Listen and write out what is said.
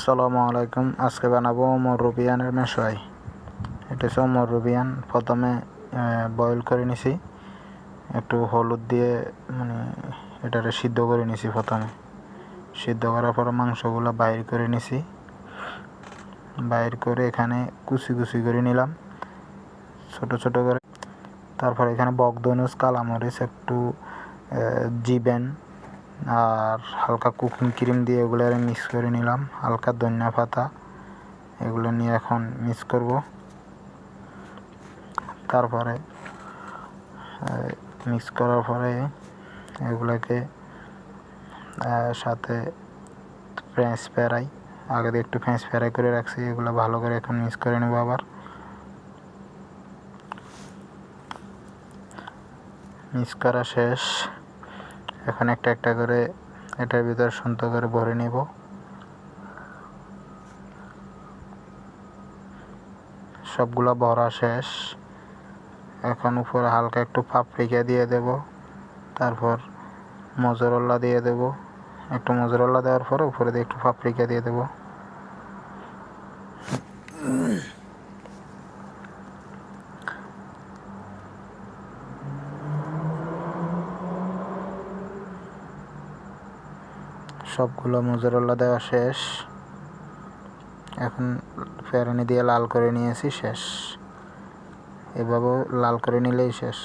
আসসালামু আলাইকুম। আজকে বানাবো মরুবিয়ানের মেশাই। এটা হচ্ছে মরুবিয়ান। প্রথমে বয়েল করে নিছি, একটু হলুদ দিয়ে এটারে সিদ্ধ করে নিছি। প্রথমে সিদ্ধ করার পর মাংসগুলো বাইর করে নিছি। বাইর করে এখানে কুচি কুচি করে নিলাম ছোট ছোট করে। তারপর এখানে বকদনুজ, কালামরিচ, একটু জিবেন আর হালকা কুকিং ক্রিম দিয়ে এগুলো মিক্স করে নিলাম। হালকা ধনিয়া পাতা এগুলো নিয়ে এখন মিক্স করব। তারপরে মিক্স করার পরে এগুলোকে সাথে ফ্রেঞ্চ ফ্রাই, আগে দিয়ে একটু ফ্রেঞ্চ ফ্রাই করে রাখছি, এগুলো ভালো করে এখন মিক্স করে নেব। আবার মিক্স করা শেষ। এখন একটা একটা করে এটার ভিতরে সুন্দর করে ভরে নেব। সবগুলো ভরা শেষ। এখন উপরে হালকা একটু পাপরিকা দিয়ে দেব। তারপর মোজারেলা দিয়ে দেব। একটু মোজারেলা দেওয়ার পরে উপরে দিয়ে একটু পাপরিকা দিয়ে দেব। সবগুলো মোজারেলা দেওয়া শেষ। এখন ফেরানি দিয়ে লাল করে নিয়েছি, শেষ। এভাবে লাল করে নিলেই শেষ।